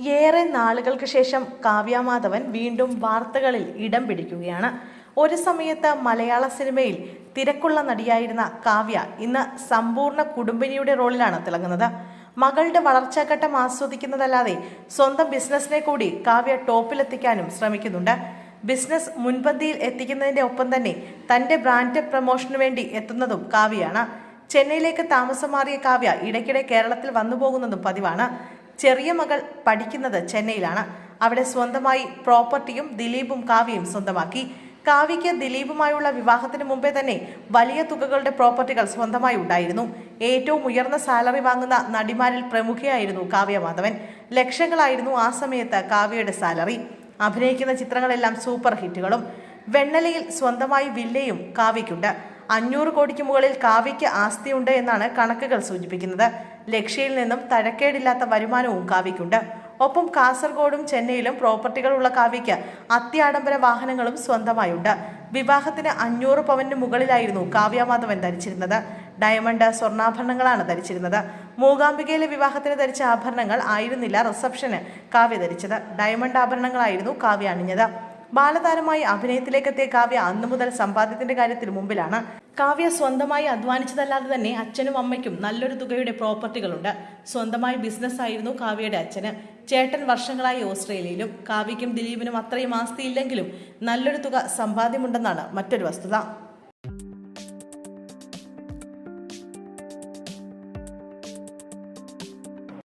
ഏറെ നാളുകൾക്ക് ശേഷം കാവ്യമാധവൻ വീണ്ടും വാർത്തകളിൽ ഇടം പിടിക്കുകയാണ്. ഒരു സമയത്ത് മലയാള സിനിമയിൽ തിരക്കുള്ള നടിയായിരുന്ന കാവ്യ ഇന്ന് സമ്പൂർണ്ണ കുടുംബിനിയുടെ റോളിലാണ് തിളങ്ങുന്നത്. മകളുടെ വളർച്ചാഘട്ടം ആസ്വദിക്കുന്നതല്ലാതെ സ്വന്തം ബിസിനസിനെ കൂടി കാവ്യ ടോപ്പിലെത്തിക്കാനും ശ്രമിക്കുന്നുണ്ട്. ബിസിനസ് മുൻപന്തിയിൽ എത്തിക്കുന്നതിന്റെ ഒപ്പം തന്നെ തന്റെ ബ്രാൻഡ് പ്രൊമോഷനു വേണ്ടി എത്തുന്നതും കാവ്യയാണ്. ചെന്നൈയിലേക്ക് താമസം മാറിയ കാവ്യ ഇടയ്ക്കിടെ കേരളത്തിൽ വന്നുപോകുന്നതും പതിവാണ്. ചെറിയ മകൾ പഠിക്കുന്നത് ചെന്നൈയിലാണ്. അവിടെ സ്വന്തമായി പ്രോപ്പർട്ടിയും ദിലീപും കാവ്യയും സ്വന്തമാക്കി. കാവ്യയ്ക്ക് ദിലീപുമായുള്ള വിവാഹത്തിന് മുമ്പേ തന്നെ വലിയ തുകകളുടെ പ്രോപ്പർട്ടികൾ സ്വന്തമായി ഉണ്ടായിരുന്നു. ഏറ്റവും ഉയർന്ന സാലറി വാങ്ങുന്ന നടിമാരിൽ പ്രമുഖയായിരുന്നു കാവ്യമാധവൻ. ലക്ഷങ്ങളായിരുന്നു ആ സമയത്ത് കാവ്യയുടെ സാലറി. അഭിനയിക്കുന്ന ചിത്രങ്ങളെല്ലാം സൂപ്പർ ഹിറ്റുകളും. വെണ്ണലയിൽ സ്വന്തമായി വില്ലയും കാവ്യയ്ക്കുണ്ട്. 500 കോടിക്ക് മുകളിൽ കാവ്യയ്ക്ക് ആസ്തിയുണ്ട് എന്നാണ് കണക്കുകൾ സൂചിപ്പിക്കുന്നത്. ലക്ഷ്യയിൽ നിന്നും തഴക്കേടില്ലാത്ത വരുമാനവും കാവ്യയ്ക്കുണ്ട്. ഒപ്പം കാസർഗോഡും ചെന്നൈയിലും പ്രോപ്പർട്ടികളുള്ള കാവ്യയ്ക്ക് അത്യാഡംബര വാഹനങ്ങളും സ്വന്തമായുണ്ട്. വിവാഹത്തിന് 500 പവന് മുകളിലായിരുന്നു കാവ്യമാധവൻ ധരിച്ചിരുന്നത്. ഡയമണ്ട് സ്വർണ്ണാഭരണങ്ങളാണ് ധരിച്ചിരുന്നത്. മൂകാംബികയിലെ വിവാഹത്തിന് ധരിച്ച ആഭരണങ്ങൾ ആയിരുന്നില്ല റിസപ്ഷന് കാവ്യ ധരിച്ചത്. ഡയമണ്ട് ആഭരണങ്ങളായിരുന്നു കാവ്യ അണിഞ്ഞത്. ബാലതാരമായി അഭിനയത്തിലേക്കെത്തിയ കാവ്യ അന്നു മുതൽ സമ്പാദ്യത്തിന്റെ കാര്യത്തിൽ മുമ്പിലാണ്. കാവ്യ സ്വന്തമായി അധ്വാനിച്ചതല്ലാതെ തന്നെ അച്ഛനും അമ്മയ്ക്കും നല്ലൊരു തുകയുടെ പ്രോപ്പർട്ടികളുണ്ട്. സ്വന്തമായി ബിസിനസ് ആയിരുന്നു കാവ്യയുടെ അച്ഛന്. ചേട്ടൻ വർഷങ്ങളായി ഓസ്ട്രേലിയയിലും. കാവ്യയ്ക്കും ദിലീപിനും അത്രയും ആസ്തിയില്ലെങ്കിലും നല്ലൊരു തുക സമ്പാദ്യമുണ്ടെന്നാണ് മറ്റൊരു വസ്തുത.